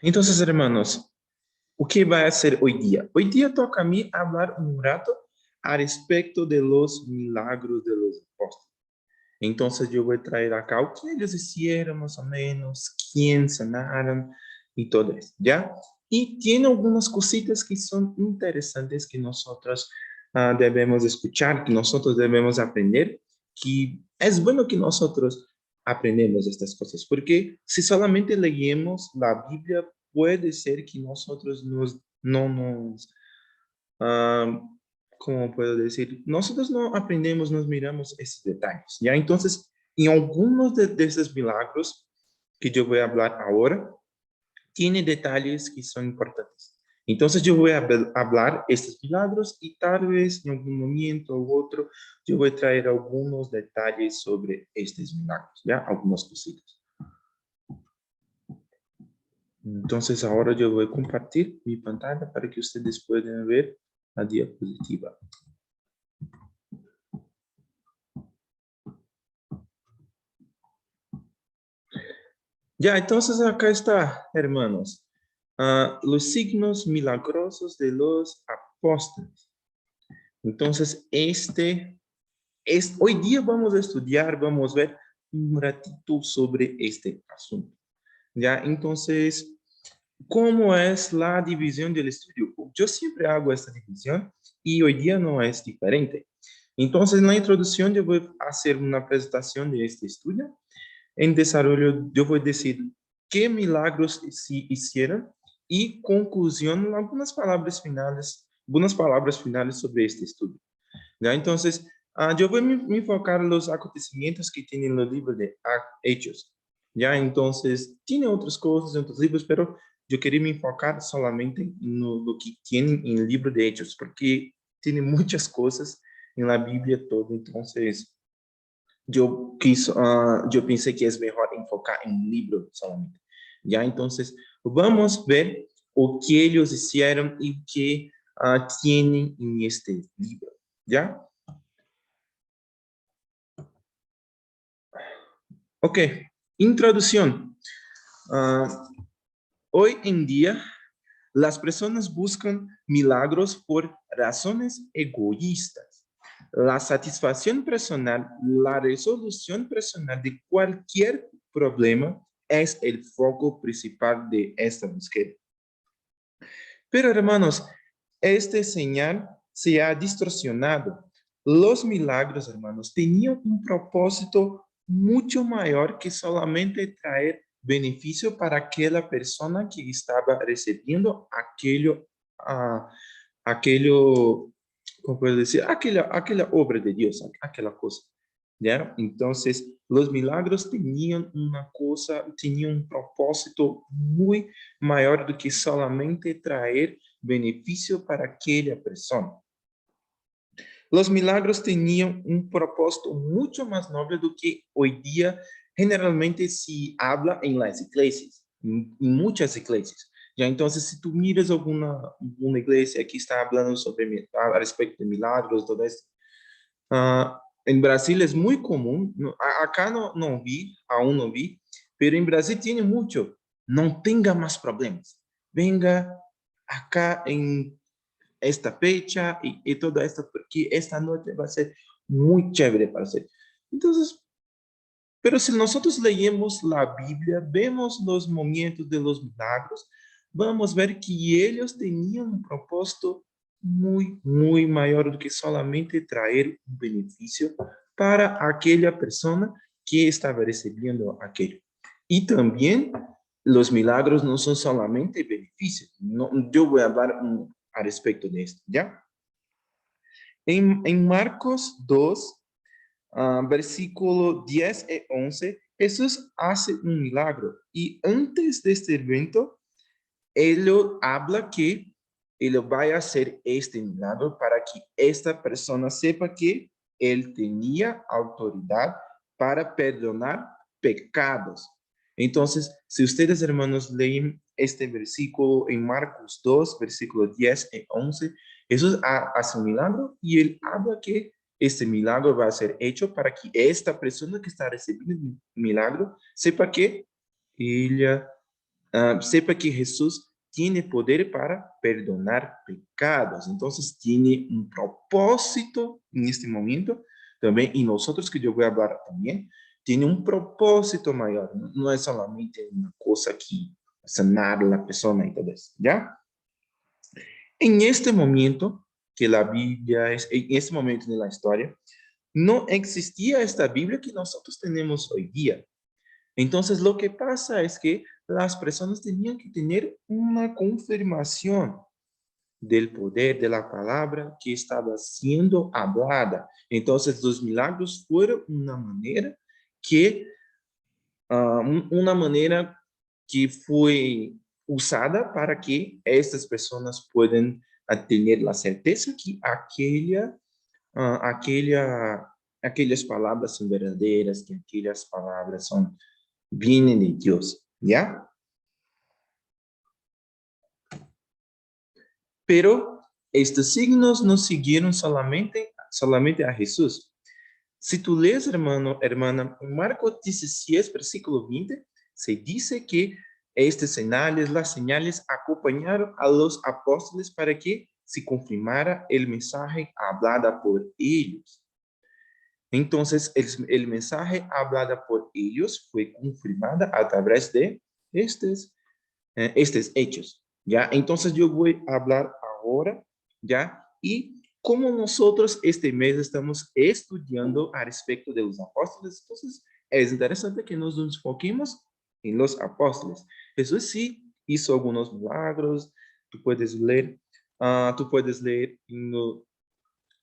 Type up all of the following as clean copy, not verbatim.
Entonces, hermanos, o que vai a ser hoy día? Hoy día toca a mí hablar un rato a respecto de los milagros de los apóstoles. Entonces, yo voy a traer acá o que ellos hicieron más o menos, quién sanaron y todo eso, ¿ya? Y tiene algunas cositas que son interesantes que nosotros debemos escuchar, que nosotros debemos aprender, que es bueno que nosotros aprendemos estas cosas, porque si solamente leemos la Biblia, puede ser que nosotros no nos, ah, ¿cómo puedo decir? Nosotros no aprendemos, nos miramos esos detalles, ¿ya? Entonces, en algunos de esos milagros que yo voy a hablar ahora, tiene detalles que son importantes. Entonces yo voy a hablar estos milagros y tal vez en algún momento u otro yo voy a traer algunos detalles sobre estos milagros, ¿ya? Algunas cositas. Entonces ahora yo voy a compartir mi pantalla para que ustedes puedan ver la diapositiva. Ya, entonces acá está, hermanos, los signos milagrosos de los apóstoles. Entonces, hoy día vamos a estudiar, vamos a ver un ratito sobre este asunto. Ya, entonces, ¿cómo es la división del estudio? Yo siempre hago esta división y hoy día no es diferente. Entonces, en la introducción yo voy a hacer una presentación de este estudio. En desarrollo, yo voy a decir qué milagros se hicieron y conclusión, algunas palabras finales sobre este estudio. ¿Ya? Entonces, yo voy a me enfocar en los acontecimientos que tienen los libros de Hechos. ¿Ya? Entonces, tiene otras cosas en otros libros, pero yo quería me enfocar solamente en lo que tienen en el libro de Hechos, porque tiene muchas cosas en la Biblia toda. Entonces, yo pensé que es mejor enfocar en un libro solamente. ¿Ya? Entonces, vamos a ver o que ellos hicieron y que tienen en este libro. ¿Ya? Ok, introducción. Ah, hoy en día, las personas buscan milagros por razones egoístas. La satisfacción personal, la resolución personal de cualquier problema es el foco principal de esta búsqueda. Pero hermanos, este señal se ha distorsionado. Los milagros, hermanos, tenían un propósito mucho mayor que solamente traer beneficio para aquella persona que estaba recibiendo aquello, ¿cómo puedo decir? Aquella obra de Dios, aquella cosa. ¿Ya? Entonces, los milagros tenían una cosa, tenían un propósito muy mayor do que solamente traer beneficio para aquella persona. Los milagros tenían un propósito mucho más noble do que hoy día generalmente se habla en las iglesias, en muchas iglesias. Ya, entonces, si tú miras alguna iglesia que está hablando sobre a respecto de milagros, todo esto, en Brasil es muy común, acá no vi, aún no vi, pero en Brasil tiene mucho. No tenga más problemas. Venga acá en esta fecha y toda esta, porque esta noche va a ser muy chévere para hacer. Entonces, pero si nosotros leemos la Biblia, vemos los momentos de los milagros, vamos a ver que ellos tenían un propósito muy mayor do que solamente traer un beneficio para aquella persona que estaba recibiendo aquello. Y también los milagros no son solamente beneficios. No, yo voy a hablar a respecto de esto, ¿ya? En Marcos 2, versículo 10 y 11, Jesús hace un milagro. Y antes de este evento, él habla que él va a hacer este milagro para que esta persona sepa que él tenía autoridad para perdonar pecados. Entonces, si ustedes, hermanos, leen este versículo en Marcos 2, versículo 10 y 11, Jesús hace un milagro y él habla que este milagro va a ser hecho para que esta persona que está recibiendo el milagro sepa que ella sepa que Jesús tiene poder para perdonar pecados. Entonces, tiene un propósito en este momento también, y nosotros que yo voy a hablar también, tiene un propósito mayor. No es solamente una cosa que sanar a la persona y todo eso, ¿ya? En este momento que la Biblia es, en este momento de la historia, no existía esta Biblia que nosotros tenemos hoy día. Entonces, lo que pasa es que las personas tenían que tener una confirmación del poder de la palabra que estaba siendo hablada. Entonces, los milagros fueron que, una manera que fue usada para que estas personas puedan tener la certeza que aquellas palabras son verdaderas, que aquellas palabras vienen de Dios, ¿ya? Pero estos signos no siguieron solamente a Jesús. Si tú lees, hermano, hermana, en Marcos 16, versículo 20, se dice que las señales acompañaron a los apóstoles para que se confirmara el mensaje hablado por ellos. Entonces, el mensaje hablado por ellos fue confirmada a través de estos hechos, ¿ya? Entonces, yo voy a hablar ahora, ¿ya? Y como nosotros este mes estamos estudiando a respecto de los apóstoles, entonces es interesante que nos enfoquemos en los apóstoles. Jesús sí hizo algunos milagros, tú puedes leer, tú puedes leer en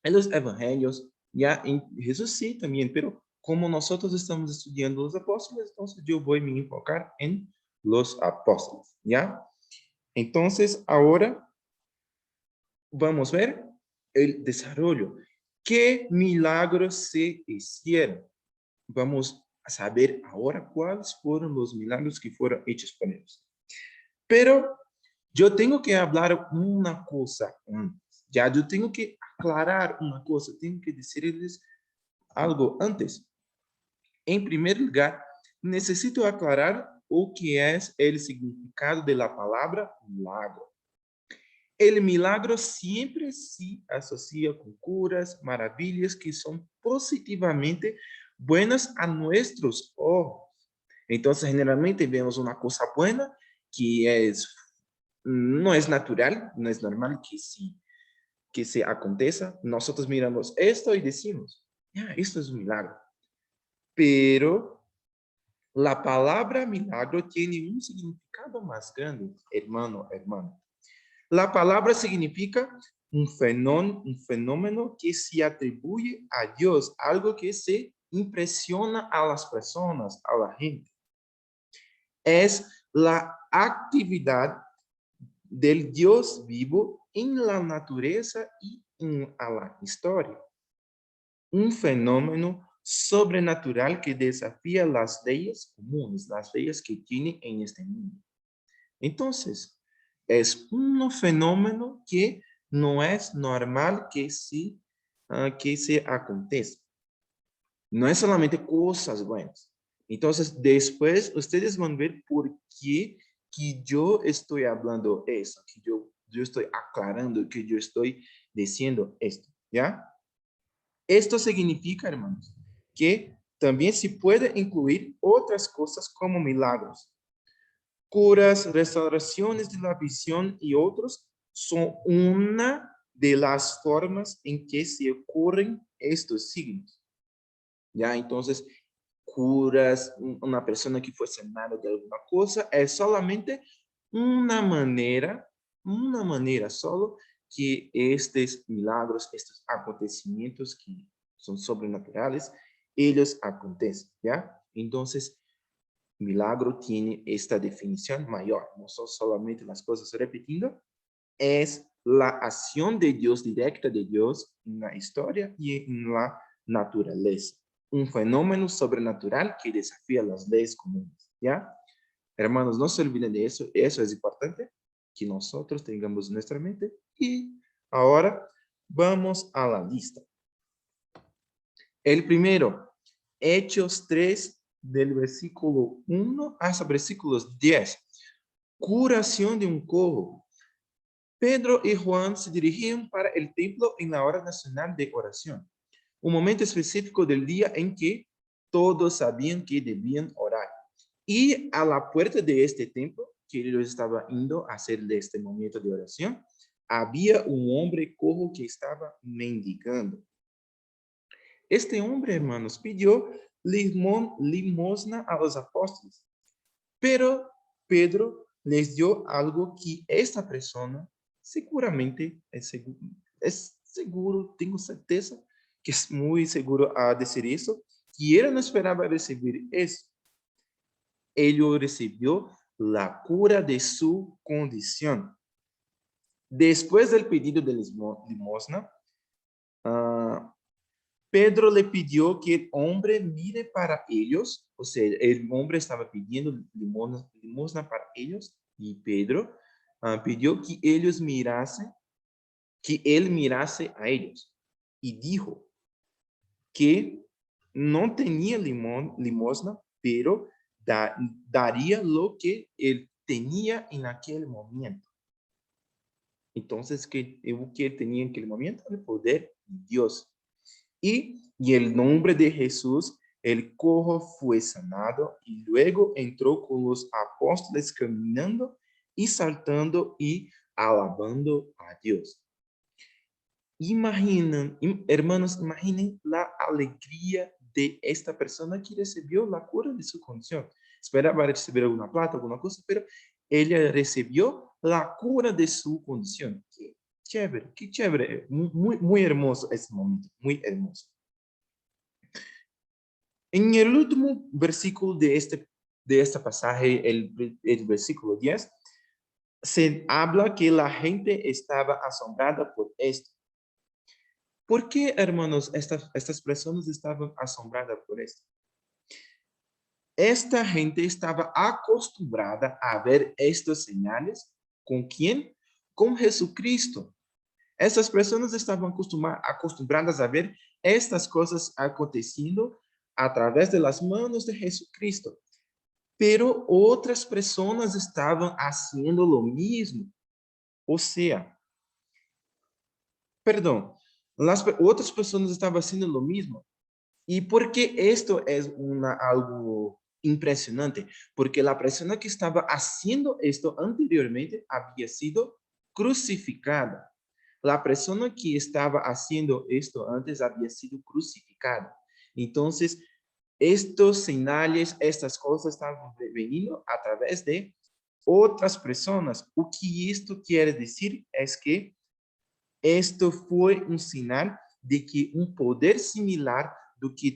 los evangelios, ya en Jesús sí también, pero como nosotros estamos estudiando los apóstoles, entonces yo voy a me enfocar en los apóstoles, ¿ya? Entonces, ahora vamos a ver el desarrollo. ¿Qué milagros se hicieron? Vamos a saber ahora cuáles fueron los milagros que fueron hechos por ellos. Pero yo tengo que hablar una cosa antes. Ya, yo tengo que aclarar una cosa, tengo que decirles algo antes. En primer lugar, necesito aclarar o que es el significado de la palabra milagro. El milagro siempre se asocia con curas, maravillas que son positivamente buenas a nuestros ojos. Entonces, generalmente vemos una cosa buena que no es natural, no es normal que se aconteça. Nosotros miramos esto y decimos, ya, esto es un milagro. Pero la palabra milagro tiene un significado más grande, hermano, hermano. La palabra significa un fenómeno que se atribuye a Dios, algo que se impresiona a las personas, a la gente. Es la actividad del Dios vivo en la naturaleza y en la historia. Un fenómeno sobrenatural que desafía las leyes comunes, las leyes que tiene en este mundo. Entonces, es un fenómeno que no es normal que se acontezca. No es solamente cosas buenas. Entonces, después ustedes van a ver por qué que yo estoy hablando eso, que yo estoy aclarando, que yo estoy diciendo esto, ¿ya? Esto significa, hermanos, que también se puede incluir otras cosas como milagros. Curas, restauraciones de la visión y otros son una de las formas en que se ocurren estos signos. ¿Ya? Entonces, curas, una persona que fue sanada de alguna cosa, es solamente una manera solo que estos milagros, estos acontecimientos que son sobrenaturales, ellos acontecen, ¿ya? Entonces, milagro tiene esta definición mayor, no son solamente las cosas repetiendo, es la acción de Dios, directa de Dios en la historia y en la naturaleza. Un fenómeno sobrenatural que desafía las leyes comunes, ¿ya? Hermanos, no se olviden de eso, eso es importante, que nosotros tengamos en nuestra mente. Y ahora vamos a la lista. El primero, Hechos 3, del versículo 1 hasta versículos 10. curación de un cojo. Pedro y Juan se dirigían para el templo en la hora nacional de oración, un momento específico del día en que todos sabían que debían orar. Y a la puerta de este templo, que ellos estaban yendo a hacer de este momento de oración, había un hombre cojo que estaba mendigando. Este hombre, hermanos, pidió limosna a los apóstoles, pero Pedro les dio algo que esta persona seguramente es seguro, tengo certeza que es muy seguro a decir eso, que él no esperaba recibir eso. Él recibió la cura de su condición. Después del pedido de limosna, uh, Pedro le pidió que el hombre mire para ellos, o sea, el hombre estaba pidiendo limosna para ellos, y Pedro pidió que ellos mirasen, que él mirase a ellos, y dijo que no tenía limosna, pero daría lo que él tenía en aquel momento. Entonces, ¿qué tenía en aquel momento? El poder de Dios. Y el nombre de Jesús, el cojo fue sanado y luego entró con los apóstoles caminando y saltando y alabando a Dios. Imaginen, hermanos, imaginen la alegría de esta persona que recibió la cura de su condición. Esperaba recibir alguna plata, alguna cosa, pero ella recibió la cura de su condición. Qué chévere, muy, muy hermoso ese momento, muy hermoso. En el último versículo de este pasaje, el versículo 10, se habla que la gente estaba asombrada por esto. ¿Por qué, hermanos, estas personas estaban asombradas por esto? Esta gente estaba acostumbrada a ver estos señales. ¿Con quién? Con Jesucristo. Estas personas estaban acostumbradas a ver estas cosas aconteciendo a través de las manos de Jesucristo. Pero otras personas estaban haciendo lo mismo. O sea, perdón, otras personas estaban haciendo lo mismo. ¿Y por qué esto es algo impresionante? Porque la persona que estaba haciendo esto anteriormente había sido crucificada. La persona que estaba haciendo esto antes había sido crucificada. Entonces, estos señales, estas cosas estaban veniendo a través de otras personas. O que esto quiere decir es que esto fue un señal de que un poder similar do que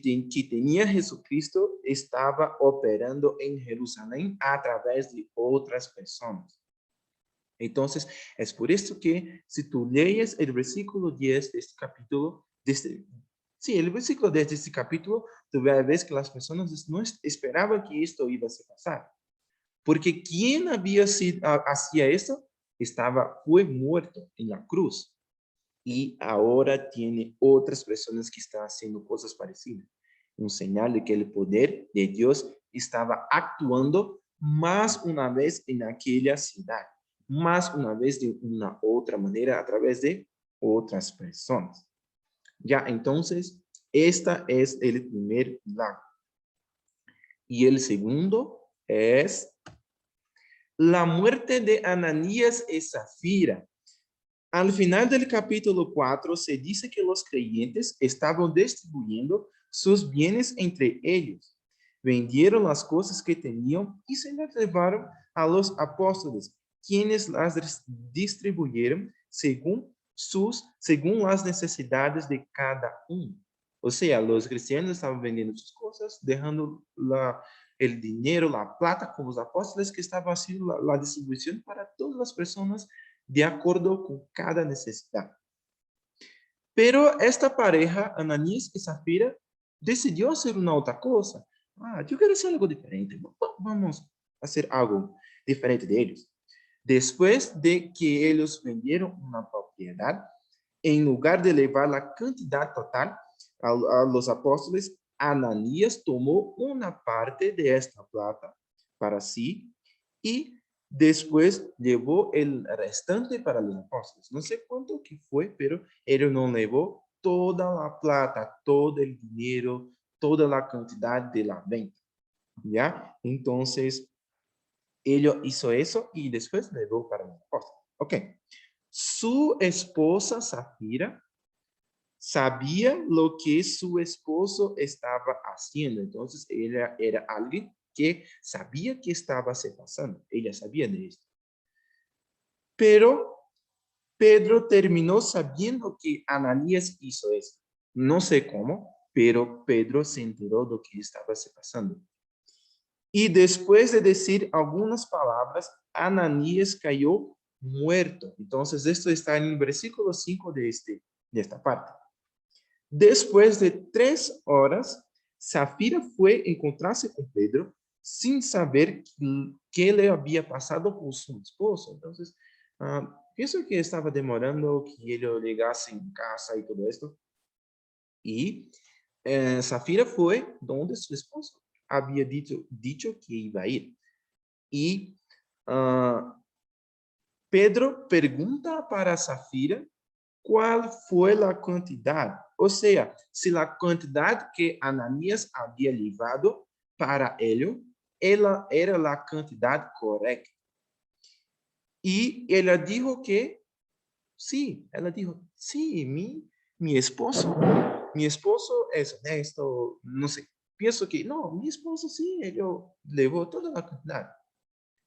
tenía Jesucristo estaba operando en Jerusalén a través de otras personas. Entonces, es por esto que si tú lees el versículo 10 de este capítulo, el versículo 10 de este capítulo, tú ves que las personas no esperaban que esto iba a pasar. Porque quien hacía eso fue muerto en la cruz. Y ahora tiene otras personas que están haciendo cosas parecidas. Un señal de que el poder de Dios estaba actuando más una vez en aquella ciudad, más una vez de una otra manera a través de otras personas. Ya, entonces, esta es el primer milagro. Y el segundo es la muerte de Ananías y Zafira. Al final del capítulo 4 se dice que los creyentes estaban distribuyendo sus bienes entre ellos. Vendieron las cosas que tenían y se las llevaron a los apóstoles, quienes las distribuyeron según las necesidades de cada uno. O sea, los cristianos estaban vendiendo sus cosas, dejando el dinero, la plata con los apóstoles, que estaban haciendo la distribución para todas las personas de acuerdo con cada necesidad. Pero esta pareja, Ananías y Zafira, decidió hacer una otra cosa. Yo quiero hacer algo diferente. Vamos a hacer algo diferente de ellos. Después de que ellos vendieron una propiedad, en lugar de llevar la cantidad total a los apóstoles, Ananías tomó una parte de esta plata para sí y Después llevó el restante para los apóstoles. No sé cuánto que fue, pero él no llevó toda la plata, todo el dinero, toda la cantidad de la venta. ¿Ya? Entonces, él hizo eso y después llevó para los apóstoles. Ok. Su esposa Zafira sabía lo que su esposo estaba haciendo. Entonces, ella era alguien que sabía que estaba se pasando. Ella sabía de esto. Pero Pedro terminó sabiendo que Ananías hizo esto. No sé cómo, pero Pedro se enteró de lo que estaba se pasando. Y después de decir algunas palabras, Ananías cayó muerto. Entonces, esto está en el versículo 5 de esta parte. Después de 3 horas, Zafira fue a encontrarse con Pedro sin saber qué le había pasado con su esposo. Entonces, pienso que estaba demorando que él llegase en casa y todo esto. Y Zafira fue donde su esposo había dicho que iba a ir. Y Pedro pregunta para Zafira cuál fue la cantidad. O sea, si la cantidad que Ananías había llevado para él era la cantidad correcta. Y ella dijo que sí, ella dijo, sí, mi esposo es honesto, no sé. Pienso que no, mi esposo sí, él llevó toda la cantidad.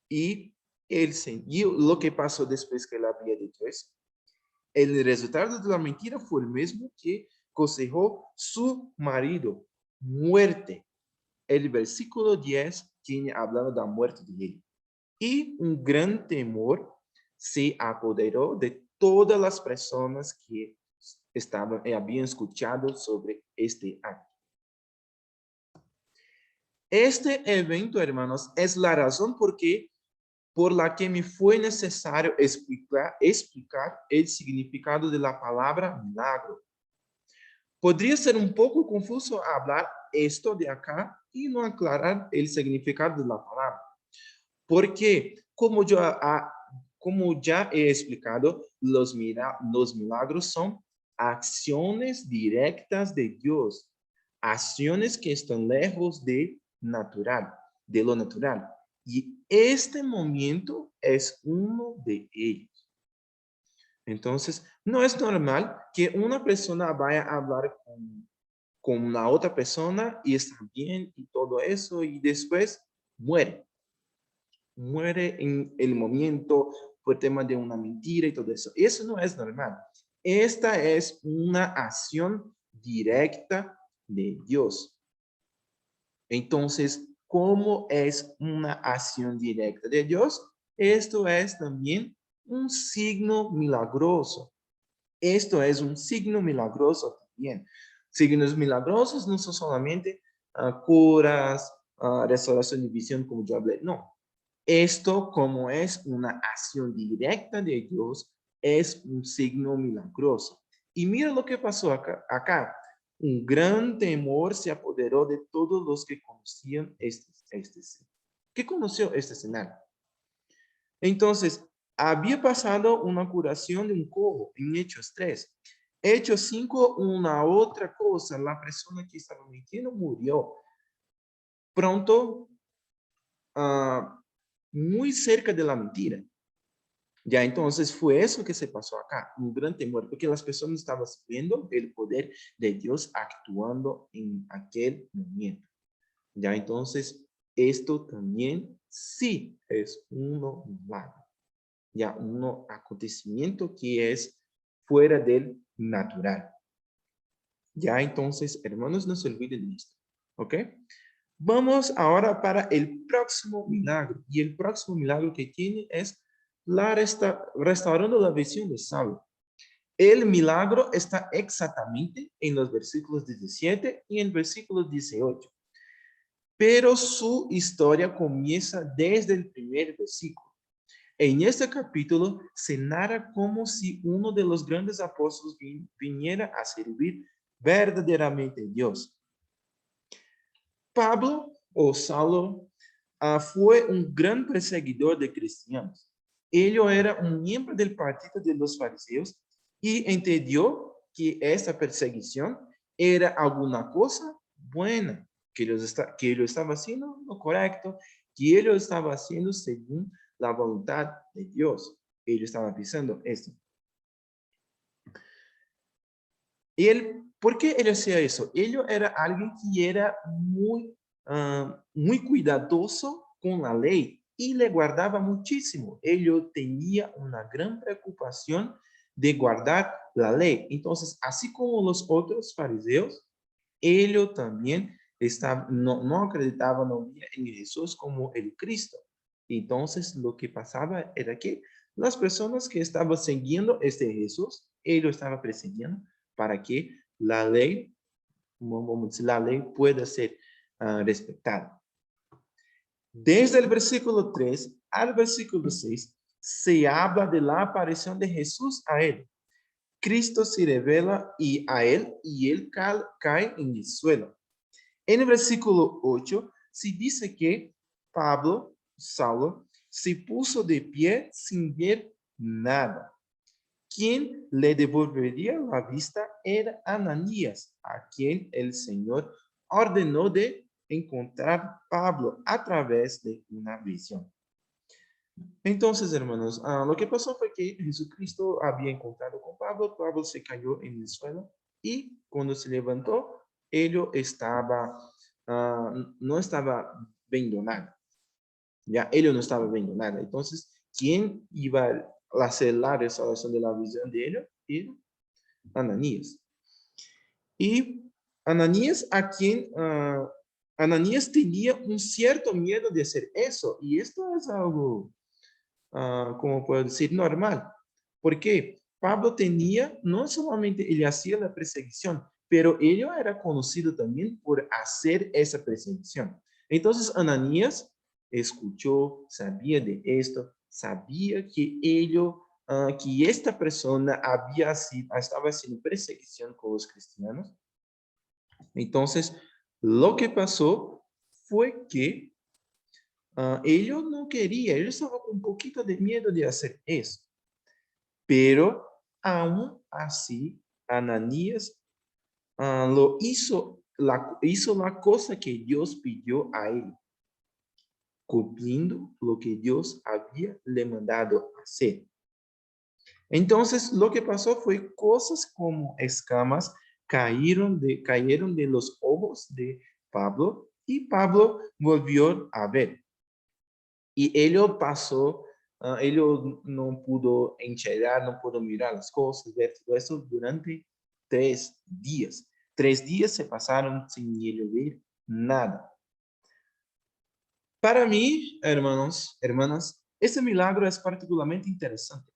Y y lo que pasó después que él había dicho eso. El resultado de la mentira fue el mismo que cosechó su marido, muerte. El versículo 10 tiene hablando de la muerte de él. Y un gran temor se apoderó de todas las personas que habían escuchado sobre este acto. Este evento, hermanos, es la razón por la que me fue necesario explicar el significado de la palabra milagro. Podría ser un poco confuso hablar esto de acá y no aclarar el significado de la palabra. Porque, como ya he explicado, los milagros son acciones directas de Dios, acciones que están lejos de lo natural. Y este momento es uno de ellos. Entonces, no es normal que una persona vaya a hablar con la otra persona y está bien y todo eso y después muere. Muere en el momento por tema de una mentira y todo eso. Eso no es normal. Esta es una acción directa de Dios. Entonces, ¿cómo es una acción directa de Dios? Esto es también un signo milagroso. Esto es un signo milagroso también. Signos milagrosos no son solamente curas, restauración y visión, como yo hablé. No. Esto, como es una acción directa de Dios, es un signo milagroso. Y mira lo que pasó acá. Un gran temor se apoderó de todos los que conocían ¿Qué conoció este escenario? Entonces, había pasado una curación de un cojo en Hechos 3. Hechos 5, una otra cosa. La persona que estaba mintiendo murió. Pronto, muy cerca de la mentira. Ya, entonces fue eso que se pasó acá, un gran temor, porque las personas estaban viendo el poder de Dios actuando en aquel momento. Ya, entonces, esto también sí es un milagro. Ya, un acontecimiento que es fuera del natural. Ya, entonces, hermanos, no se olviden de esto. ¿Ok? Vamos ahora para el próximo milagro. Y el próximo milagro que tiene es restaurando la visión de Saulo. El milagro está exactamente en los versículos 17 y en el versículo 18. Pero su historia comienza desde el primer versículo. En este capítulo se narra como si uno de los grandes apóstoles viniera a servir verdaderamente a Dios. Pablo o Saulo fue un gran perseguidor de cristianos. Él era un miembro del partido de los fariseos y entendió que esta perseguición era alguna cosa buena, que él estaba haciendo lo correcto, que él lo estaba haciendo según la voluntad de Dios. Él estaba pensando esto. ¿Por qué él hacía eso? Él era alguien que era muy cuidadoso con la ley y le guardaba muchísimo. Él tenía una gran preocupación de guardar la ley. Entonces, así como los otros fariseos, él también no acreditaba, no veía en Jesús como el Cristo. Entonces, lo que pasaba era que las personas que estaban siguiendo este Jesús, él lo estaba persiguiendo para que la ley, vamos a decir, la ley pueda ser respetada. Desde el versículo 3 al versículo 6, se habla de la aparición de Jesús a él. Cristo se revela a él y él cae en el suelo. En el versículo 8, se dice que Saulo, se puso de pie sin ver nada. Quien le devolvería la vista era Ananías, a quien el Señor ordenó de encontrar Pablo a través de una visión. Entonces, hermanos, lo que pasó fue que Jesucristo había encontrado con Pablo, Pablo se cayó en el suelo y cuando se levantó, él no estaba viendo nada. Ya, él no estaba viendo nada. Entonces, ¿quién iba a hacer la restauración de la visión de él? Era Ananías. Y Ananías, Ananías tenía un cierto miedo de hacer eso. Y esto es algo, como puedo decir, normal. Porque Pablo tenía, no solamente él hacía la perseguición, pero él era conocido también por hacer esa perseguición. Entonces, Ananías escuchó, sabía de esto, sabía que que esta persona estaba haciendo perseguición con los cristianos. Entonces, lo que pasó fue que ellos no quería, ellos estaban con un poquito de miedo de hacer eso. Pero aún así, Ananías hizo la cosa que Dios pidió a él, cumpliendo lo que Dios había le mandado hacer. Entonces, lo que pasó fue cosas como escamas cayeron de los ojos de Pablo y Pablo volvió a ver. Y él no pudo enxergar, no pudo mirar las cosas, ver todo eso durante 3 días. 3 días se pasaron sin él ver nada. Para mí, hermanos, hermanas, este milagro es particularmente interesante.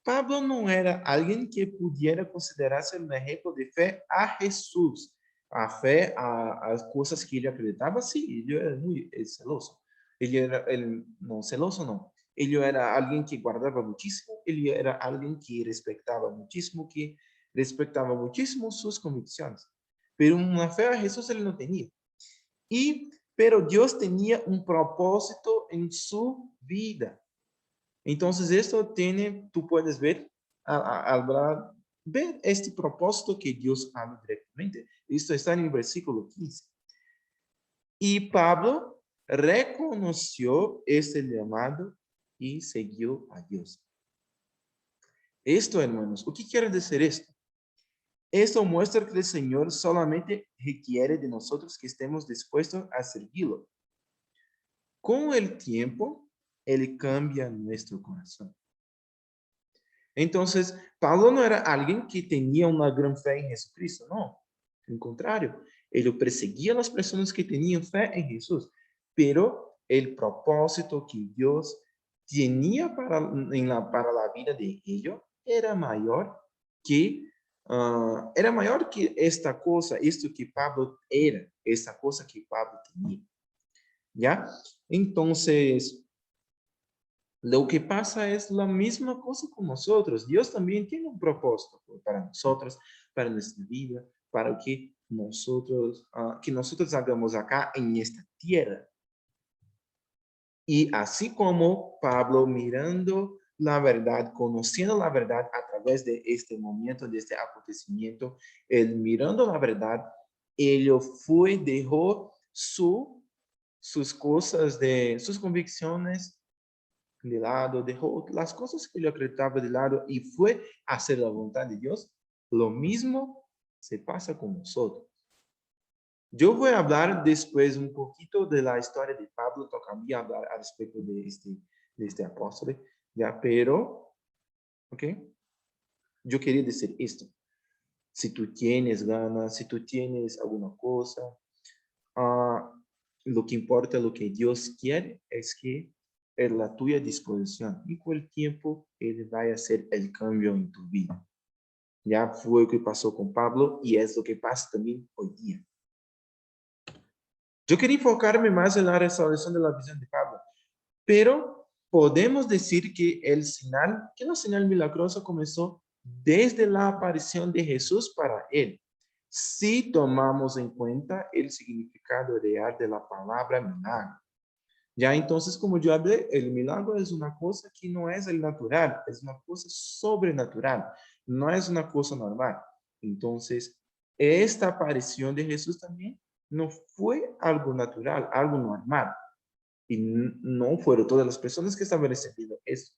Pablo no era alguien que pudiera considerarse un ejemplo de fe a Jesús, a fe a cosas que él acreditaba. Sí, él era muy celoso. No, celoso no. Él era alguien que guardaba muchísimo, él era alguien que respetaba muchísimo sus convicciones. Pero una fe a Jesús él no tenía. Pero Dios tenía un propósito en su vida. Entonces, tú puedes ver, ver este propósito que Dios habla directamente. Esto está en el versículo 15. Y Pablo reconoció este llamado y siguió a Dios. Esto, hermanos, ¿qué quiere decir esto? Esto muestra que el Señor solamente requiere de nosotros que estemos dispuestos a servirlo. Con el tiempo, Él cambia nuestro corazón. Entonces, Pablo no era alguien que tenía una gran fe en Jesucristo, no. Al contrario, él perseguía a las personas que tenían fe en Jesús, pero el propósito que Dios tenía para la vida de ellos era mayor que esta cosa, esto que Pablo era, esta cosa que Pablo tenía. ¿Ya? Entonces, lo que pasa es la misma cosa con nosotros. Dios también tiene un propósito para nosotros, para nuestra vida, para que nosotros hagamos acá en esta tierra. Y así como Pablo mirando la verdad, conociendo la verdad a través de este momento, de este acontecimiento, él mirando la verdad, él fue, dejó sus cosas, sus convicciones de lado, dejó las cosas que él acreditaba de lado y fue a hacer la voluntad de Dios. Lo mismo se pasa con nosotros. Yo voy a hablar después un poquito de la historia de Pablo, tocaría hablar al respecto de este apóstol, ya, pero, ¿ok? Yo quería decir esto. Si tú tienes ganas, si tú tienes alguna cosa, uh, lo que importa, lo que Dios quiere es que es la tuya disposición y con el tiempo Él va a hacer el cambio en tu vida. Ya fue lo que pasó con Pablo y es lo que pasa también hoy día. Yo quería enfocarme más en la restauración de la visión de Pablo, pero podemos decir que la señal milagrosa comenzó desde la aparición de Jesús para él, si tomamos en cuenta el significado real de la palabra milagro. Ya entonces, como yo hablé, el milagro es una cosa que no es el natural, es una cosa sobrenatural, no es una cosa normal. Entonces, esta aparición de Jesús también no fue algo natural, algo normal. Y no fueron todas las personas que estaban recibiendo eso.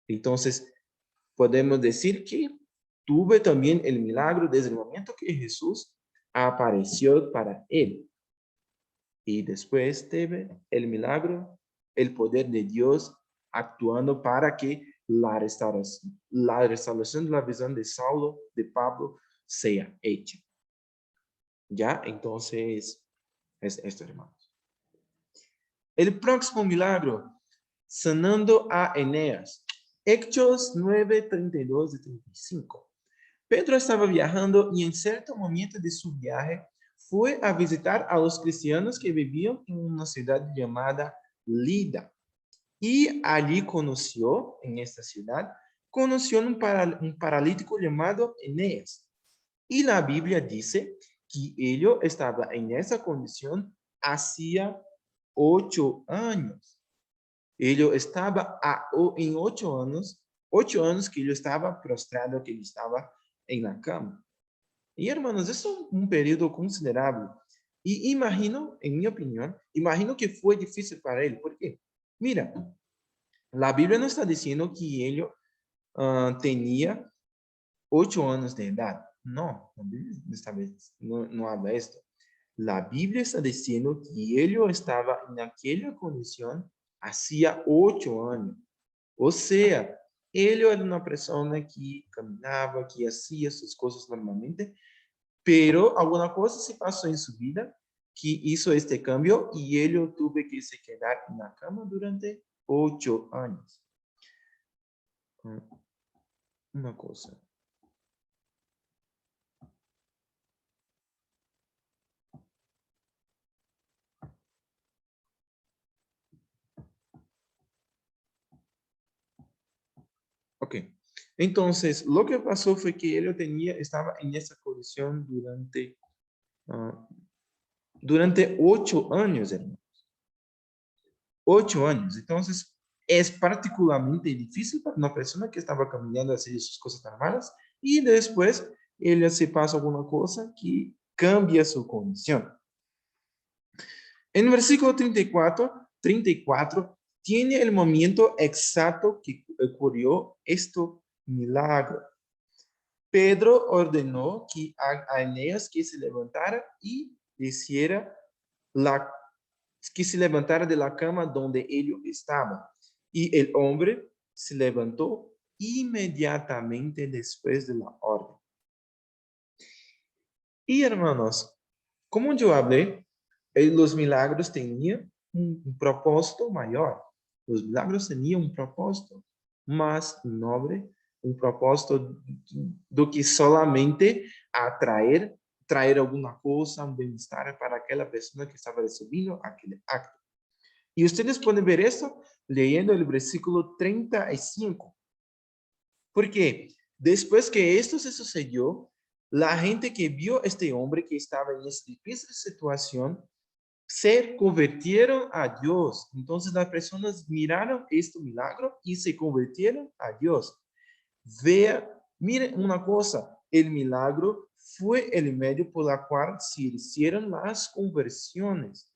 Entonces, podemos decir que tuve también el milagro desde el momento que Jesús apareció para él. Y después teve el milagro, el poder de Dios actuando para que la restauración de la visión de Saulo, de Pablo, sea hecha. ¿Ya? Entonces, es esto, hermanos. El próximo milagro, sanando a Eneas. Hechos 9, 32 y 35. Pedro estaba viajando y en cierto momento de su viaje fue a visitar a los cristianos que vivían en una ciudad llamada Lida. Y allí en esta ciudad, conoció un paralítico llamado Eneas. Y la Biblia dice que él estaba en esa condición hacía 8 años. Él estaba en 8 años que él estaba prostrado, que él estaba en la cama. Y hermanos, eso es un periodo considerable. Y imagino, en mi opinión, imagino que fue difícil para él. ¿Por qué? Mira, la Biblia no está diciendo que él tenía 8 años de edad. No, la Biblia no habla esto. La Biblia está diciendo que él estaba en aquella condición hacía 8 años. O sea, él era una persona que caminaba, que hacía sus cosas normalmente, pero alguna cosa se pasó en su vida que hizo este cambio y él tuvo que se quedar en la cama durante 8 años. Una cosa. Ok. Entonces, lo que pasó fue que él estaba en esa condición durante 8 años, hermano. 8 años. Entonces, es particularmente difícil para una persona que estaba caminando haciendo sus cosas normales y después él se pasa alguna cosa que cambia su condición. En el versículo 34 tiene el momento exacto que ocurrió este milagro. Pedro ordenó a Eneas que se levantara y hiciera que se levantara de la cama donde él estaba. Y el hombre se levantó inmediatamente después de la orden. Y hermanos, como yo hablé, los milagros tenían un propósito mayor. Los milagros tenían un propósito más noble, un propósito do que solamente traer alguna cosa, un bienestar para aquella persona que estaba recibiendo aquel acto. Y ustedes pueden ver esto leyendo el versículo 35. Porque después que esto se sucedió, la gente que vio a este hombre que estaba en esta difícil situación se convirtieron a Dios. Entonces las personas miraron este milagro y se convirtieron a Dios. Vea, miren una cosa, el milagro fue el medio por la cual se hicieron las conversiones.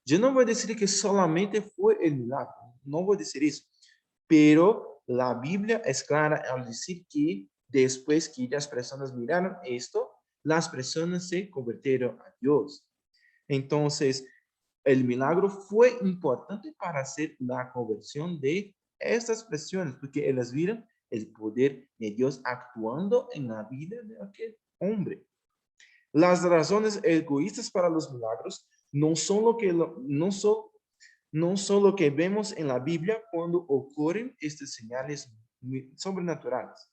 Yo no voy a decir que solamente fue el milagro, no voy a decir eso, pero la Biblia es clara al decir que después que las personas miraron esto, las personas se convirtieron a Dios. Entonces, el milagro fue importante para hacer la conversión de estas personas, porque ellas vieron el poder de Dios actuando en la vida de aquel hombre. Las razones egoístas para los milagros no son lo que vemos en la Biblia cuando ocurren estas señales sobrenaturales.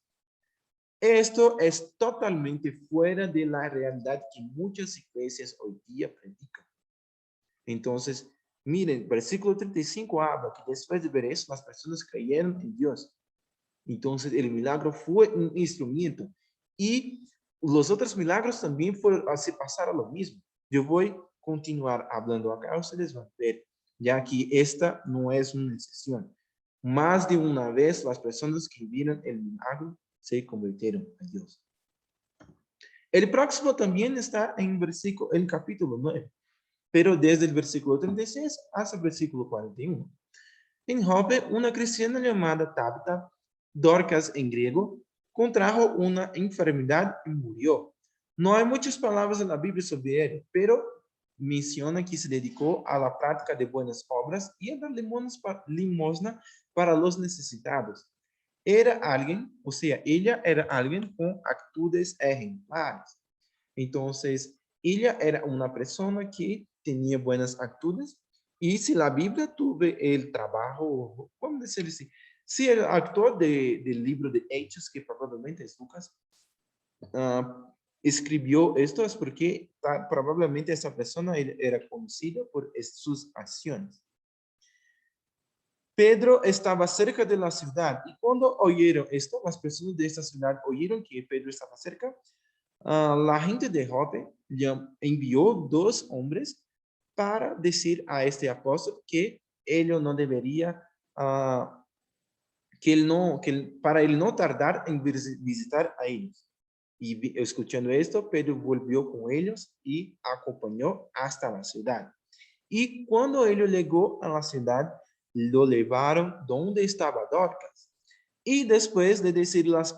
Esto es totalmente fuera de la realidad que muchas iglesias hoy día predican. Entonces, miren, versículo 35 habla que después de ver eso, las personas creyeron en Dios. Entonces, el milagro fue un instrumento. Y los otros milagros también fueron así, pasaron lo mismo. Yo voy a continuar hablando acá, ustedes van a ver, ya que esta no es una excepción. Más de una vez, las personas que vieron el milagro se convirtieron a Dios. El próximo también está en el capítulo 9, pero desde el versículo 36 hasta el versículo 41. En Jope, una cristiana llamada Tabita, Dorcas en griego, contrajo una enfermedad y murió. No hay muchas palabras en la Biblia sobre ella, pero menciona que se dedicó a la práctica de buenas obras y a dar limosna para los necesitados. Era alguien, o sea, ella era alguien con actitudes ejemplares. Entonces, ella era una persona que tenía buenas actitudes y si la Biblia tuve el trabajo, vamos a decir así, si el actor del libro de Hechos, que probablemente es Lucas, escribió esto es porque probablemente esa persona era conocida por sus acciones. Pedro estaba cerca de la ciudad y cuando oyeron esto, las personas de esta ciudad oyeron que Pedro estaba cerca. La gente de Jope envió 2 hombres para decir a este apóstol que él no debería, para él no tardar en visitar a ellos. Y escuchando esto, Pedro volvió con ellos y acompañó hasta la ciudad. Y cuando él llegó a la ciudad, lo llevaron donde estaba Dorcas. Y después de decir las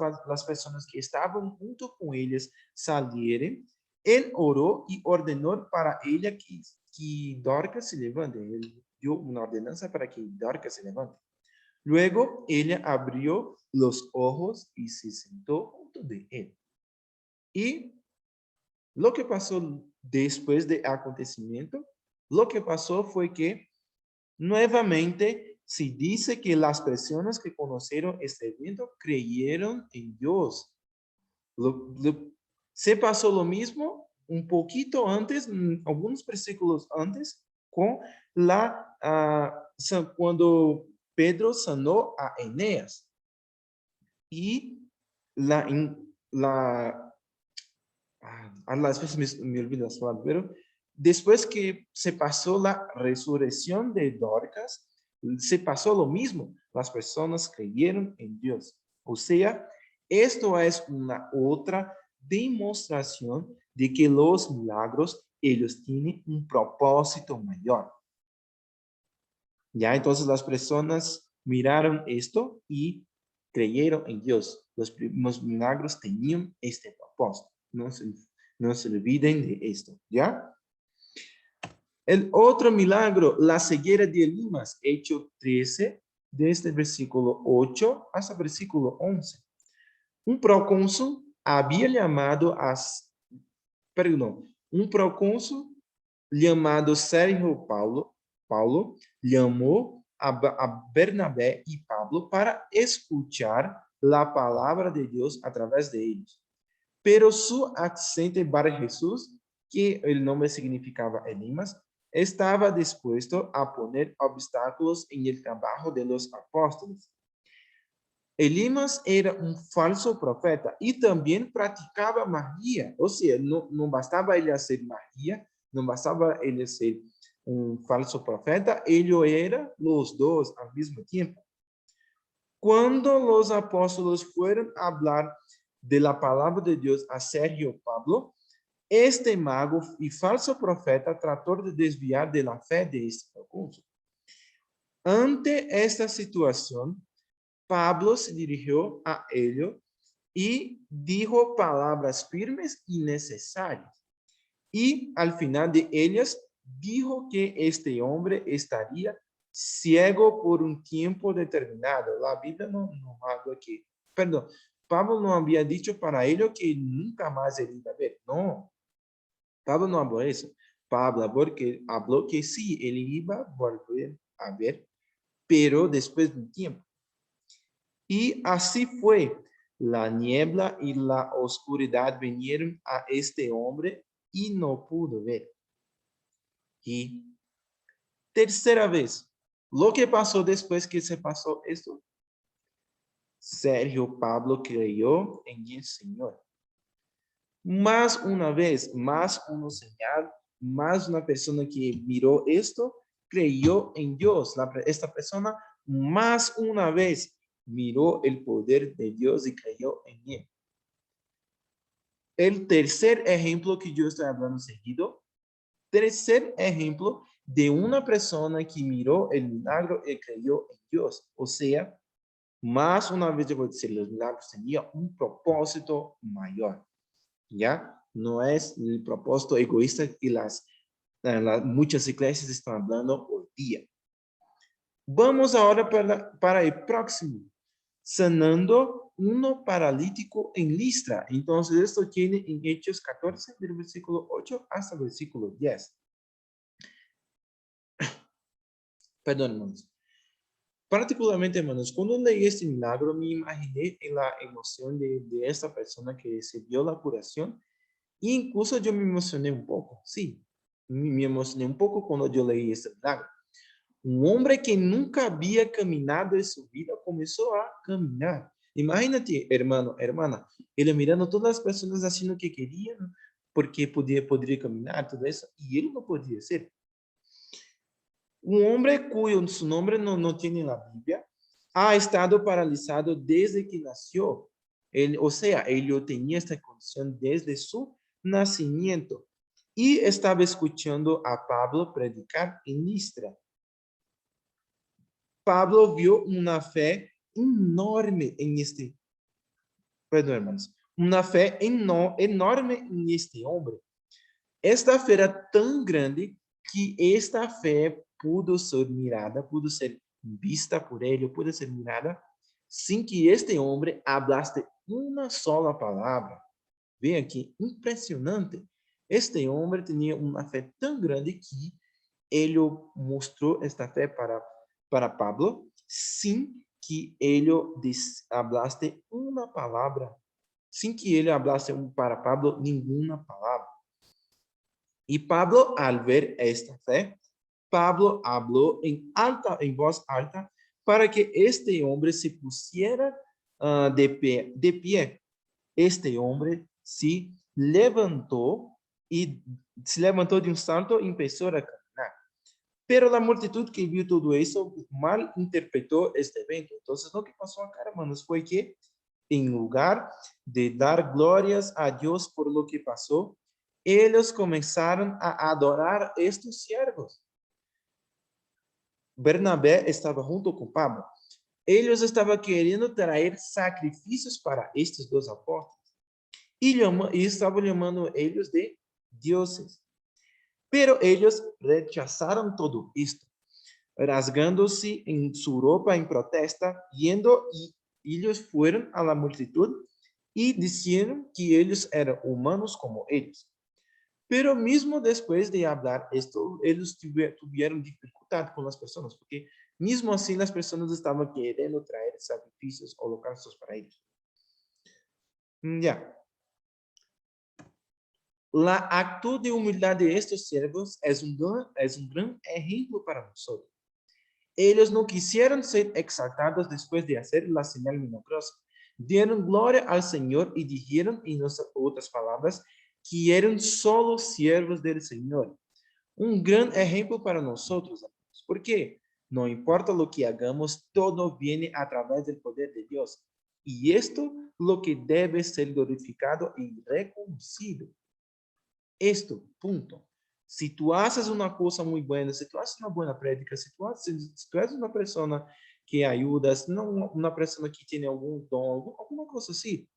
personas que estaban junto con ellas salieron, él oró y ordenó para ella que Dorcas se levante. Él dio una ordenanza para que Dorcas se levante. Luego ella abrió los ojos y se sentó junto de él. Y lo que pasó después del acontecimiento, lo que pasó fue que nuevamente se dice que las personas que conocieron este evento creyeron en Dios. Se pasó lo mismo un poquito antes, algunos versículos antes, con cuando Pedro sanó a Eneas. Y a las veces me olvido las palabras, pero después que se pasó la resurrección de Dorcas, se pasó lo mismo. Las personas creyeron en Dios. O sea, esto es una otra demostración de que los milagros, ellos tienen un propósito mayor. Ya, entonces las personas miraron esto y creyeron en Dios. Los milagros tenían este propósito. No se olviden de esto, ¿ya? El otro milagro, la ceguera de Elimas, Hecho 13, desde el versículo 8 hasta el versículo 11. Un procónsul había llamado un procónsul llamado Sérgio Paulo llamó a Bernabé y Pablo para escuchar la palabra de Dios a través de ellos. Pero su accente para Jesús, que el nombre significaba Elimas, estaba dispuesto a poner obstáculos en el trabajo de los apóstoles. Elimas era un falso profeta y también practicaba magia. O sea, no bastaba él hacer magia, no bastaba él hacer un falso profeta, ellos eran los dos al mismo tiempo. Cuando los apóstoles fueron a hablar de la palabra de Dios a Sergio Pablo, este mago y falso profeta trató de desviar de la fe de este procónsul. Ante esta situación, Pablo se dirigió a ellos y dijo palabras firmes y necesarias. Y al final de ellas, dijo que este hombre estaría ciego por un tiempo determinado. La Biblia no habla que, perdón, Pablo no había dicho para ellos que nunca más él iba a ver. No, Pablo no habló eso. Pablo habló que sí, él iba a volver a ver, pero después de un tiempo. Y así fue. La niebla y la oscuridad vinieron a este hombre y no pudo ver. Y tercera vez, lo que pasó después que se pasó esto, Sergio Pablo creyó en el Señor. Más una vez, más una señal, más una persona que miró esto, creyó en Dios. Esta persona más una vez miró el poder de Dios y creyó en él. El tercer ejemplo que yo estoy hablando seguido, tercer ejemplo de una persona que miró el milagro y creyó en Dios. O sea, más una vez yo voy a decir, los milagros tenían un propósito mayor, ¿ya? No es el propósito egoísta que muchas iglesias están hablando hoy día. Vamos ahora para el próximo. Sanando uno paralítico en Listra. Entonces, esto tiene en Hechos 14, del versículo 8 hasta el versículo 10. Perdón, hermanos. Particularmente, hermanos, cuando leí este milagro, me imaginé en la emoción de esta persona que recibió la curación. E incluso yo me emocioné un poco. Sí, me emocioné un poco cuando yo leí este milagro. Un hombre que nunca había caminado en su vida comenzó a caminar. Imagínate, hermano, hermana, él mirando todas las personas haciendo lo que querían, porque podría caminar, todo eso, y él no podía hacer. Un hombre cuyo su nombre no tiene en la Biblia, ha estado paralizado desde que nació. O sea, él tenía esta condición desde su nacimiento. Y estaba escuchando a Pablo predicar en Listra. Pablo vio una fe enorme en perdón, hermanos, una fe enorme en este hombre. Esta fe era tan grande que esta fe pudo ser mirada, pudo ser vista por él, pudo ser mirada sin que este hombre hablasse una sola palabra. Vean que impresionante. Este hombre tenía una fe tan grande que ele mostrou esta fé para Pablo sin que ele hablasse uma palavra, sin que ele hablasse para Pablo nenhuma palavra. E Pablo, al ver esta fé, Pablo habló en voz alta para que este hombre se pusiera de pie. Este hombre se levantou e se levantou de um salto e começou a caminar. Pero la multitud que vio todo eso mal interpretó este evento. Entonces, lo que pasó acá, hermanos, fue que en lugar de dar glorias a Dios por lo que pasó, ellos comenzaron a adorar estos siervos. Bernabé estaba junto con Pablo. Ellos estaban queriendo traer sacrificios para estos dos apóstoles. Y estaban llamando ellos de dioses. Pero ellos rechazaron todo esto, rasgándose en su ropa en protesta, yendo y ellos fueron a la multitud y dijeron que ellos eran humanos como ellos. Pero mismo después de hablar esto, ellos tuvieron dificultad con las personas, porque mismo así las personas estaban queriendo traer sacrificios, holocaustos para ellos. Ya. La actitud de humildad de estos siervos es un gran ejemplo para nosotros. Ellos no quisieron ser exaltados después de hacer la señal milagrosa. Dieron gloria al Señor y dijeron en otras palabras que eran solo siervos del Señor. Un gran ejemplo para nosotros, amigos. ¿Por qué? No importa lo que hagamos, todo viene a través del poder de Dios. Y esto lo que debe ser glorificado y reconocido. Esto, punto. Si tú haces una cosa muy buena, si tú haces una buena prédica, si tú eres una persona que ayudas, no una persona que tiene algún don, alguna cosa así,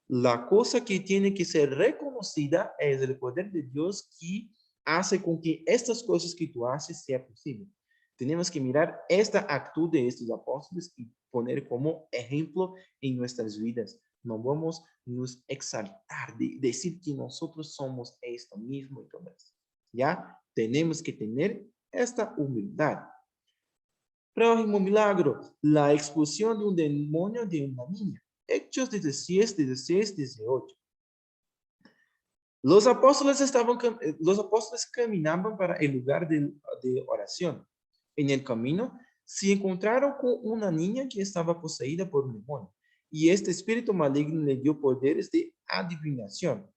la cosa que tiene que ser reconocida es el poder de Dios que hace con que estas cosas que tú haces sea posible. Tenemos que mirar esta actitud de estos apóstoles y poner como ejemplo en nuestras vidas. No vamos a nos exaltar, de decir que nosotros somos esto mismo y todo eso. ¿Ya? Tenemos que tener esta humildad. Próximo milagro, la expulsión de un demonio de una niña. Hechos 16, 16, 18. Los apóstoles caminaban para el lugar de oración. En el camino se encontraron con una niña que estaba poseída por un demonio, y este espíritu maligno le dio poderes de adivinación.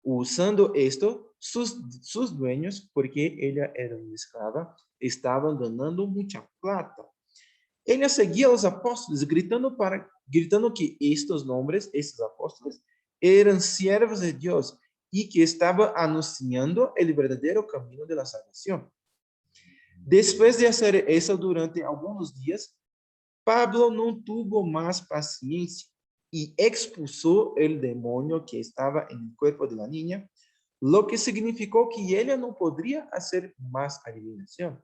Usando esto, sus dueños, porque ella era una esclava, estaban ganando mucha plata. Ella seguía a los apóstoles, gritando que estos nombres, estos apóstoles, eran siervos de Dios y que estaba anunciando el verdadero camino de la salvación. Después de hacer eso durante algunos días, Pablo no tuvo más paciencia y expulsó el demonio que estaba en el cuerpo de la niña, lo que significó que ella no podría hacer más adivinación.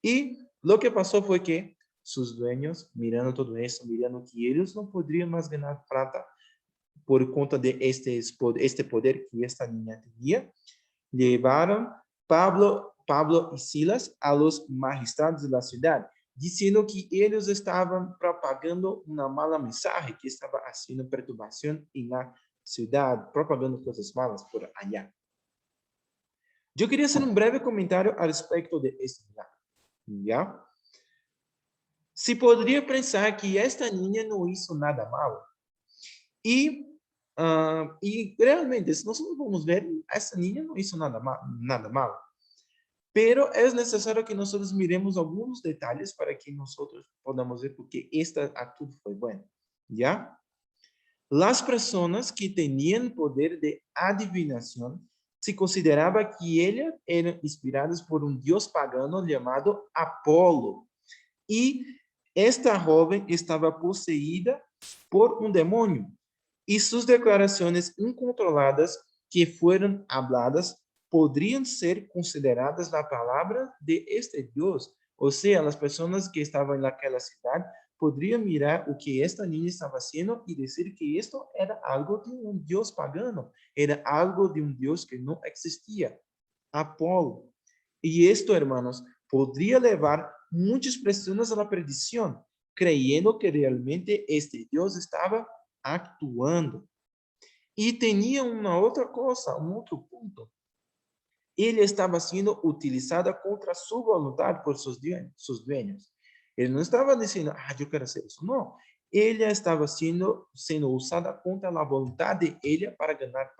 Y lo que pasó fue que sus dueños, mirando todo esto, mirando que ellos no podrían más ganar plata por cuenta de este poder que esta niña tenía, llevaron Pablo y Silas a los magistrados de la ciudad, diciendo que ellos estaban propagando una mala mensaje, que estaba haciendo perturbación en la ciudad, propagando cosas malas por allá. Yo quería hacer un breve comentario al respecto de este milagro, ¿ya? Se podría pensar que esta niña no hizo nada malo. Y realmente, si nosotros vamos a ver, esta niña no hizo nada malo. Pero es necesario que nosotros miremos algunos detalles para que nosotros podamos ver porque esta actitud fue buena. ¿Ya? Las personas que tenían poder de adivinación se consideraba que ellas eran inspiradas por un dios pagano llamado Apolo. Y esta joven estaba poseída por un demonio. Y sus declaraciones incontroladas que fueron habladas podrían ser consideradas la palabra de este Dios. O sea, las personas que estaban en aquella ciudad podrían mirar o que esta niña estaba haciendo y decir que esto era algo de un Dios pagano, era algo de un Dios que no existía, Apolo. Y esto, hermanos, podría llevar muchas personas a la perdición, creyendo que realmente este Dios estaba actuando. Y tenía una otra cosa, un otro punto. Ele estava sendo utilizada contra sua vontade por seus dueños. Ele não estava dizendo, eu quero ser isso. Não. Ele estava sendo usada contra a vontade de ele para ganhar,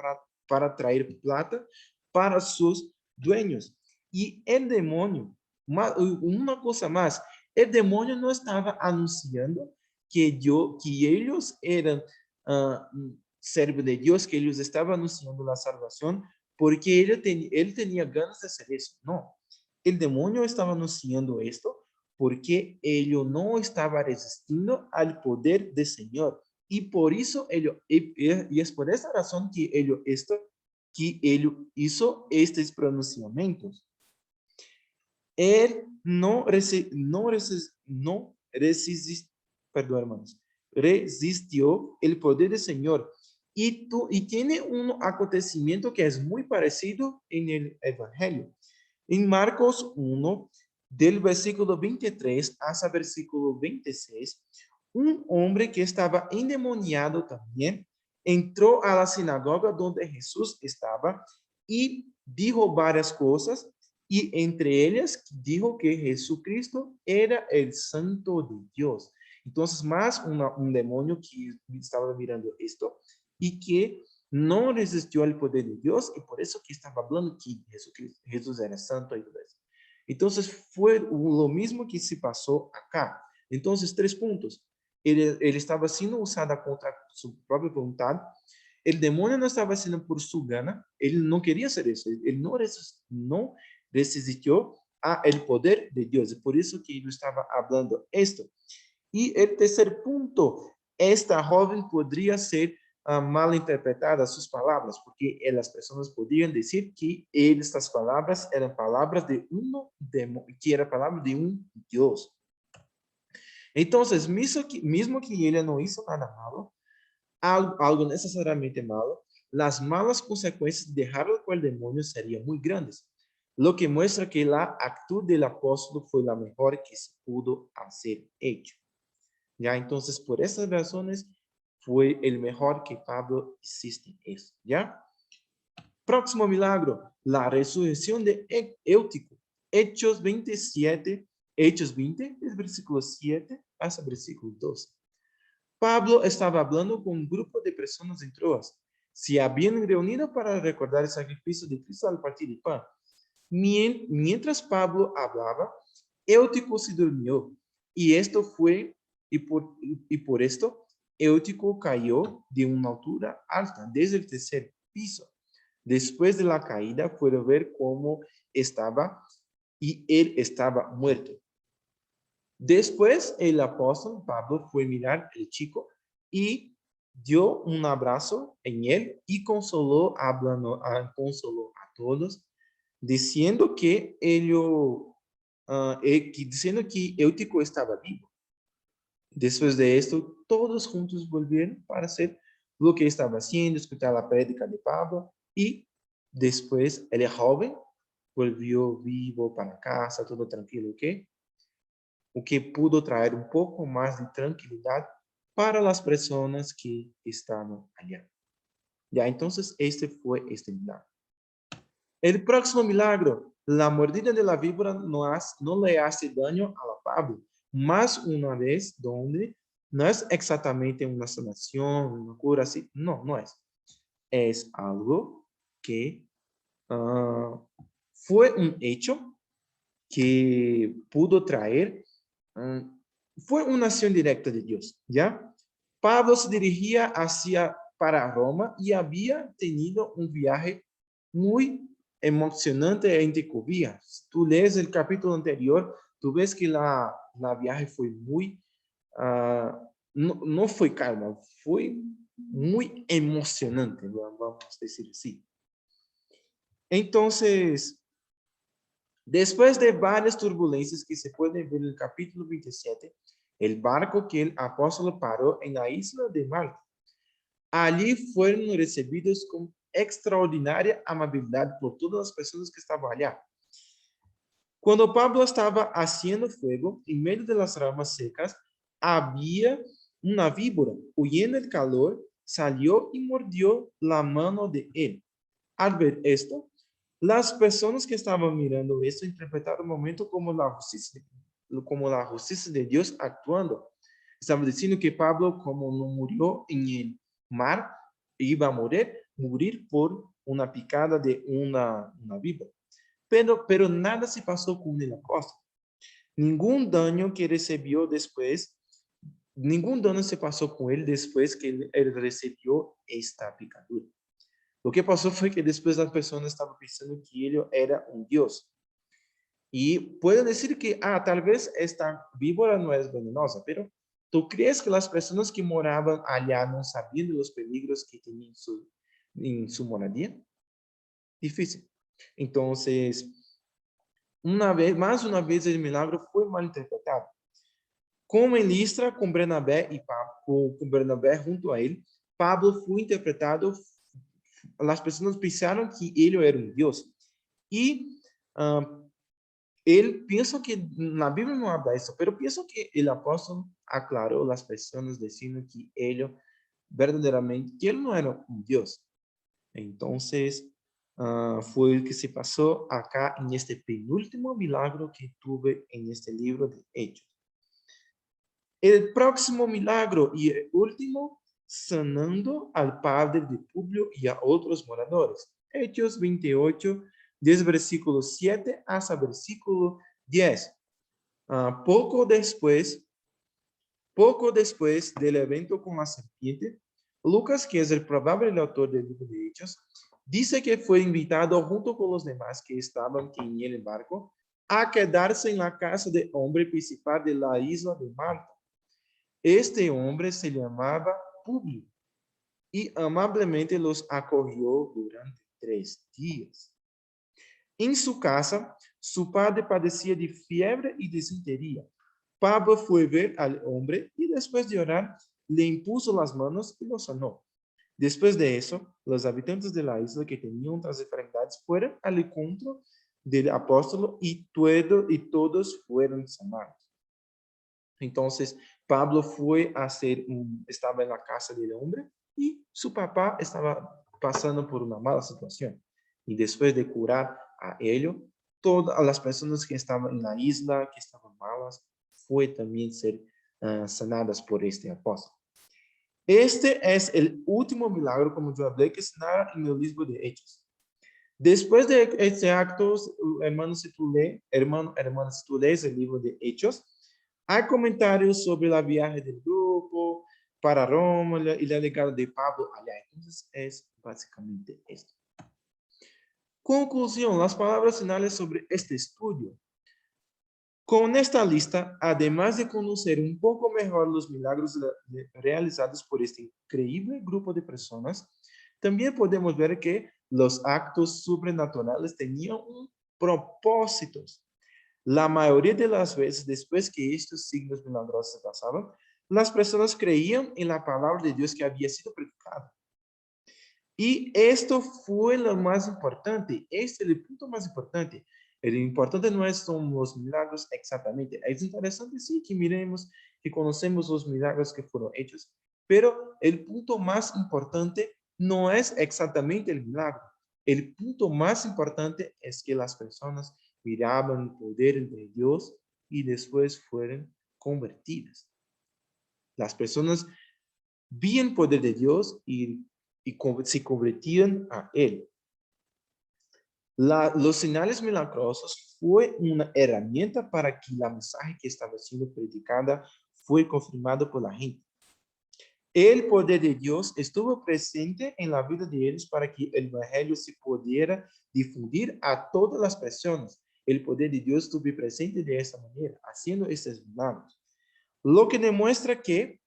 para trazer plata para seus dueños. E o demônio, uma coisa mais, o demônio não estava anunciando que eles eram servo de Deus, que eles estavam anunciando a salvação, porque ele tenía ganas de hacer eso. No, el demonio estaba anunciando esto porque él no estaba resistiendo al poder del Señor. Y por eso y es por esa razón que él hizo estos pronunciamientos. Él perdón, hermanos, resistió el poder del Señor. Y tiene un acontecimiento que es muy parecido en el Evangelio. En Marcos 1, del versículo 23 hasta versículo 26, un hombre que estaba endemoniado también entró a la sinagoga donde Jesús estaba y dijo varias cosas, y entre ellas dijo que Jesucristo era el Santo de Dios. Entonces, más un demonio que estaba mirando esto y que no resistió al poder de Dios y por eso que estaba hablando que Jesús era santo y todo eso. Entonces fue lo mismo que se pasó acá. Entonces, 3 puntos. Él estaba siendo usado contra su propia voluntad. El demonio no estaba haciendo por su gana. Él no quería hacer eso. Él no resistió al poder de Dios. Por eso que él estaba hablando esto. Y el tercer punto, esta joven podría ser mal interpretadas sus palabras, porque las personas podrían decir que estas palabras eran palabras de que era palabra de un Dios. Entonces, mismo que ella no hizo nada malo, algo necesariamente malo, las malas consecuencias de dejarlo con el demonio serían muy grandes, lo que muestra que la actitud del apóstol fue la mejor que se pudo hacer hecho. ¿Ya? Entonces, por esas razones, fue el mejor que Pablo hiciste eso, ¿ya? Próximo milagro, la resurrección de Eutico. Hechos 27, Hechos 20, es versículo 7 hasta versículo 12. Pablo estaba hablando con un grupo de personas en Troas. Se habían reunido para recordar el sacrificio de Cristo al partir el pan. Mientras Pablo hablaba, Eutico se durmió. Y esto fue, y por esto, Eutico cayó de una altura alta, desde el tercer piso. Después de la caída, fueron ver cómo estaba, y él estaba muerto. Después, el apóstol Pablo fue a mirar al chico y dio un abrazo en él y consoló a todos, diciendo que diciendo que Eutico estaba vivo. Después de esto, todos juntos volvieron para hacer lo que estaba haciendo, escuchar la prédica de Pablo, y después el joven volvió vivo para casa, todo tranquilo, ¿ok? O que pudo traer un poco más de tranquilidad para las personas que estaban allá. Ya, entonces este fue este milagro. El próximo milagro, la mordida de la víbora no le hace daño a Pablo, más una vez donde no es exactamente una sanación, una cura así, no es. Es algo que fue un hecho que pudo traer, fue una acción directa de Dios, ¿ya? Pablo se dirigía para Roma y había tenido un viaje muy emocionante entre covías. Tú lees el capítulo anterior, tú ves que la viaje fue muy, no fue calma, fue muy emocionante, vamos a decir así. Entonces, después de varias turbulencias que se pueden ver en el capítulo 27, el barco que el apóstol paró en la isla de Malta. Allí fueron recibidos con extraordinaria amabilidad por todas las personas que estaban allá. Cuando Pablo estaba haciendo fuego, en medio de las ramas secas, había una víbora. Huyendo del calor, salió y mordió la mano de él. Al ver esto, las personas que estaban mirando esto interpretaron el momento como la justicia de Dios actuando. Estaban diciendo que Pablo, como no murió en el mar, iba a morir por una picada de una víbora. Pero nada se pasó con el apóstol. Ningún daño que recibió después, ningún daño se pasó con él después que él recibió esta picadura. Lo que pasó fue que después las personas estaban pensando que él era un dios. Y pueden decir que, tal vez esta víbora no es venenosa, pero ¿tú crees que las personas que moraban allá no sabían de los peligros que tenían en su moradía? Difícil. Entonces, más una vez el milagro fue mal interpretado. Como en Listra, con Bernabé con Bernabé junto a él, Pablo fue interpretado, las personas pensaron que él era un dios. Y él piensa que la Biblia no habla de eso, pero pienso que el apóstol aclaró a las personas diciendo que él verdaderamente, que él no era un dios. Entonces, fue el que se pasó acá en este penúltimo milagro que tuve en este libro de Hechos. El próximo milagro y el último sanando al padre de Publio y a otros moradores. Hechos 28, desde versículo 7 hasta versículo 10. Poco después del evento con la serpiente, Lucas, que es el probable autor del libro de Hechos, dice que fue invitado junto con los demás que estaban en el barco a quedarse en la casa del hombre principal de la isla de Malta. Este hombre se llamaba Publio y amablemente los acogió durante 3 días. En su casa, su padre padecía de fiebre y disentería. Pablo fue a ver al hombre y después de orar, le impuso las manos y lo sanó. Después de eso, los habitantes de la isla que tenían otras enfermedades fueron al encuentro del apóstol y todos fueron sanados. Entonces, Pablo fue a estaba en la casa del hombre y su papá estaba pasando por una mala situación. Y después de curar a ellos, todas las personas que estaban en la isla, que estaban malas, fue también ser sanadas por este apóstol. Este es el último milagro, como yo hablé, que se narra en el libro de Hechos. Después de este acto, hermanos, si tú lees el libro de Hechos, hay comentarios sobre la viaje del grupo para Roma y la llegada de Pablo allá. Entonces, es básicamente esto. Conclusión, las palabras finales sobre este estudio. Con esta lista, además de conocer un poco mejor los milagros realizados por este increíble grupo de personas, también podemos ver que los actos sobrenaturales tenían un propósito. La mayoría de las veces, después que estos signos milagrosos pasaban, las personas creían en la palabra de Dios que había sido predicada. Y esto fue lo más importante. Este es el punto más importante. El importante no son los milagros exactamente. Es interesante, sí, que miremos, que conocemos los milagros que fueron hechos, pero el punto más importante no es exactamente el milagro. El punto más importante es que las personas miraban el poder de Dios y después fueron convertidas. Las personas vían el poder de Dios y se convertían a él. Los señales milagrosos fue una herramienta para que la mensaje que estaba siendo predicada fue confirmado por la gente. El poder de Dios estuvo presente en la vida de ellos para que el evangelio se pudiera difundir a todas las personas. El poder de Dios estuvo presente de esta manera, haciendo estos milagros. Lo que demuestra que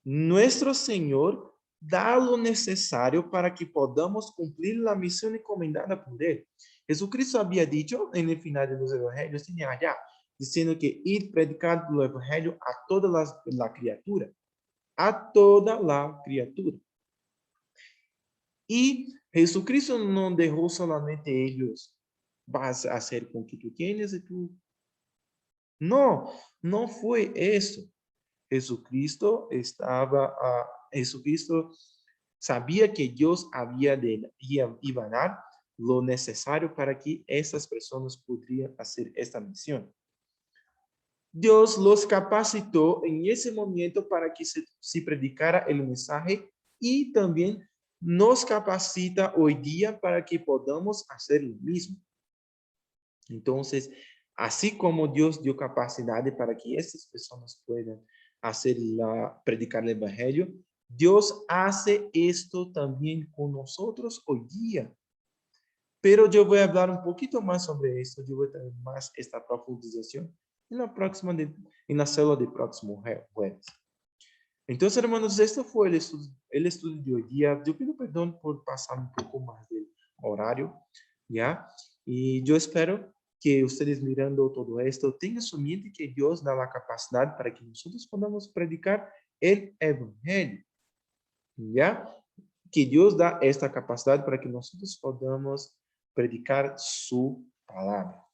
nuestro Señor da lo necesario para que podamos cumplir la misión encomendada por Él. Jesucristo había dicho en el final de los evangelios, tenía allá, diciendo que ir predicar el evangelio a toda la criatura. A toda la criatura. Y Jesucristo no dejó solamente ellos, vas a hacer con que tú tienes y tú. No, no fue eso. Jesucristo sabía que Dios iba a dar lo necesario para que esas personas pudieran hacer esta misión. Dios los capacitó en ese momento para que se predicara el mensaje y también nos capacita hoy día para que podamos hacer lo mismo. Entonces, así como Dios dio capacidad para que estas personas puedan predicar el evangelio, Dios hace esto también con nosotros hoy día. Pero yo voy a hablar un poquito más sobre esto, yo voy a tener más esta profundización en la célula del próximo jueves. Entonces, hermanos, esto fue el estudio de hoy día. Yo pido perdón por pasar un poco más del horario, ¿ya? Y yo espero que ustedes mirando todo esto tengan su mente que Dios da la capacidad para que nosotros podamos predicar el evangelio, ¿ya? Que Dios da esta capacidad para que nosotros podamos predicar su palabra.